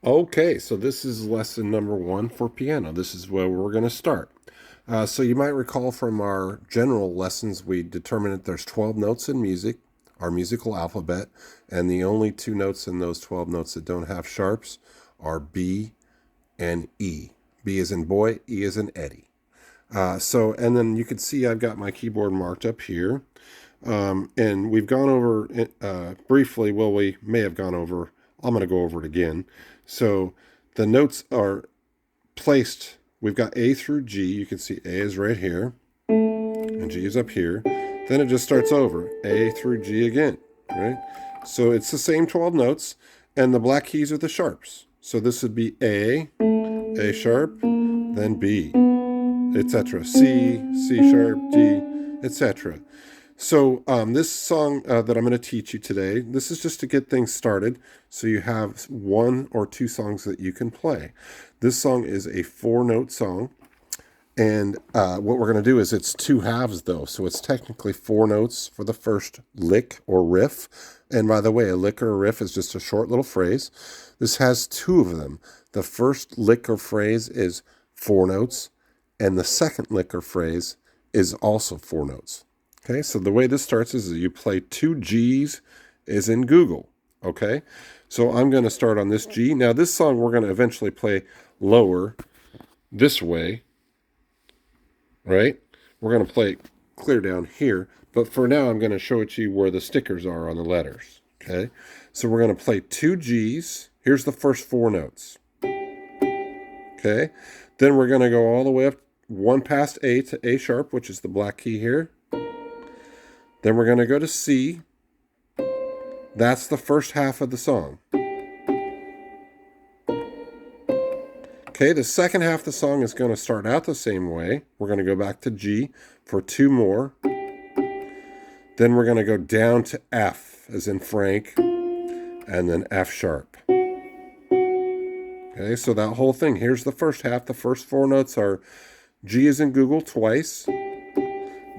Okay, so this is lesson number 1 for piano. This is where we're going to start. So you might recall from our general lessons, we determined that there's 12 notes in music, our musical alphabet, and the only two notes in those 12 notes that don't have sharps are B and E. B is in boy, E is in Eddie. And then you can see I've got my keyboard marked up here. And we've gone over briefly, well, we may have gone over, I'm going to go over it again. So the notes are placed, we've got A through G. You can see A is right here, and G is up here. Then it just starts over, A through G again, right? So it's the same 12 notes, and the black keys are the sharps. So this would be A sharp, then B, etc. C, C sharp, D, etc. So this song that I'm going to teach you today, this is just to get things started so you have one or two songs that you can play. This song is a 4-note song, and what we're going to do is it's 2 halves though, so it's technically 4 notes for the first lick or riff. And by the way, a lick or a riff is just a short little phrase. This has 2 of them. The first lick or phrase is 4 notes, and the second lick or phrase is also 4 notes. Okay, so the way this starts is you play 2 G's as in Google. Okay, so I'm going to start on this G. Now this song we're going to eventually play lower this way, right? We're going to play it clear down here, but for now I'm going to show it to you where the stickers are on the letters. Okay, so we're going to play 2 G's. Here's the first 4 notes. Okay, then we're going to go all the way up 1 past A to A sharp, which is the black key here. Then we're going to go to C. That's the first half of the song. Okay, the second half of the song is going to start out the same way. We're going to go back to G for 2 more. Then we're going to go down to F, as in Frank, and then F sharp. Okay, so that whole thing. Here's the first half. The first 4 notes are G as in Google twice.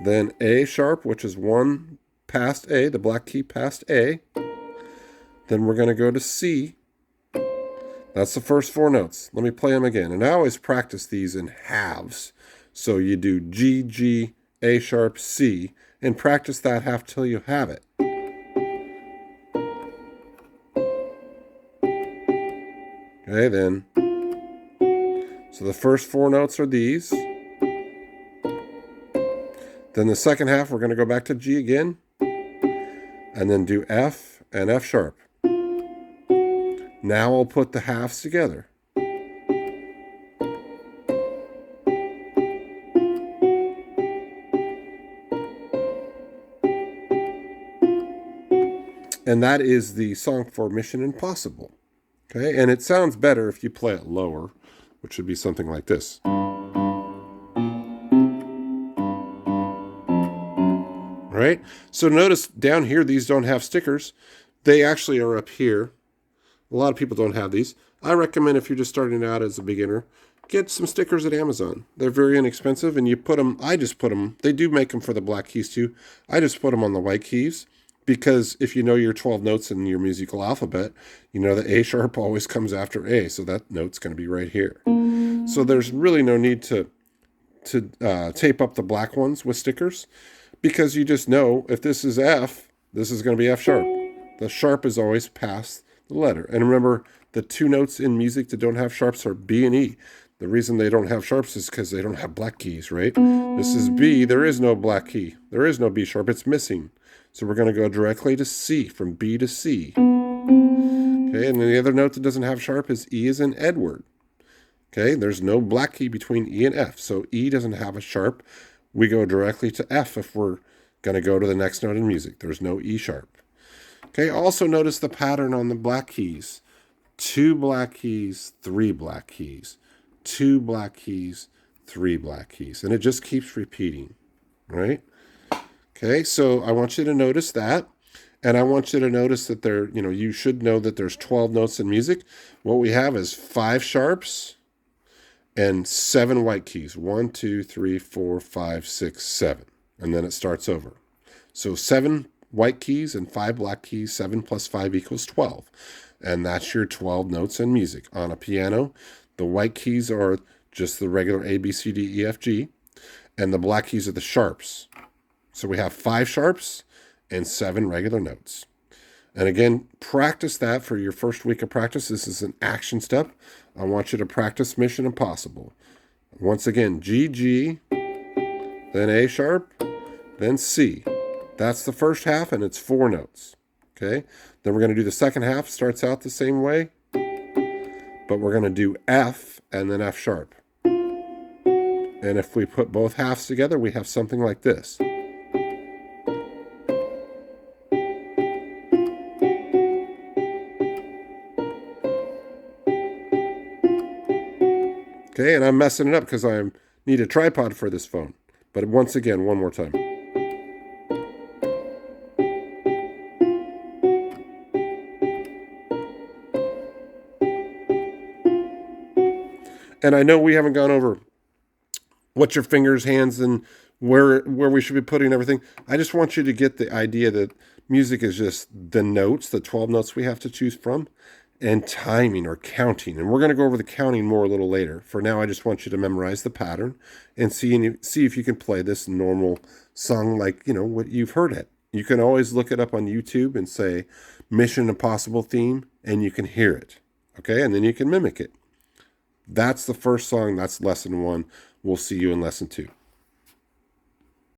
Then A sharp, which is 1 past A, the black key past A. Then we're going to go to C. That's the first 4 notes. Let me play them again. And I always practice these in halves. So you do G, G, A sharp, C, and practice that half till you have it. Okay, then. So the first 4 notes are these. Then the second half, we're going to go back to G again, and then do F and F sharp. Now I'll put the halves together. And that is the song for Mission Impossible. Okay, and it sounds better if you play it lower, which would be something like this. Right? So notice down here, these don't have stickers. They actually are up here. A lot of people don't have these. I recommend if you're just starting out as a beginner, get some stickers at Amazon. They're very inexpensive, and you put them, I just put them, they do make them for the black keys too. I just put them on the white keys because if you know your 12 notes in your musical alphabet, you know the A sharp always comes after A, so that note's going to be right here. So there's really no need to tape up the black ones with stickers because you just know if this is F, this is going to be F sharp. The sharp is always past the letter. And remember, the 2 notes in music that don't have sharps are B and E. The reason they don't have sharps is because they don't have black keys, right? This is B. There is no black key. There is no B sharp. It's missing. So we're going to go directly to C, from B to C. Okay, and then the other note that doesn't have sharp is E as in Edward. Okay, there's no black key between E and F. So E doesn't have a sharp. We go directly to F if we're going to go to the next note in music. There's no E sharp. Okay, also notice the pattern on the black keys. 2 black keys, 3 black keys. 2 black keys, 3 black keys. And it just keeps repeating, right? Okay, so I want you to notice that. And I want you to notice that you should know that there's 12 notes in music. What we have is 5 sharps and 7 white keys. 1, 2, 3, 4, 5, 6, 7. And then it starts over. So 7 white keys and 5 black keys. 7 plus 5 equals 12. And that's your 12 notes in music. On a piano, the white keys are just the regular A, B, C, D, E, F, G, and the black keys are the sharps. So we have 5 sharps and 7 regular notes. And again, practice that for your first week of practice. This is an action step. I want you to practice Mission Impossible. Once again, G, G, then A sharp, then C. That's the first half, and it's 4 notes. Okay? Then we're going to do the second half. Starts out the same way, but we're going to do F and then F sharp. And if we put both halves together, we have something like this. Okay, and I'm messing it up because I need a tripod for this phone. But once again, one more time. And I know we haven't gone over what your fingers, hands, and where we should be putting everything. I just want you to get the idea that music is just the notes, the 12 notes we have to choose from, and timing or counting. And we're going to go over the counting more a little later. For now, I just want you to memorize the pattern and see if you can play this normal song like, what you've heard it. You can always look it up on YouTube and say Mission Impossible theme, and you can hear it. Okay, and then you can mimic it. That's the first song. That's lesson 1. We'll see you in lesson 2.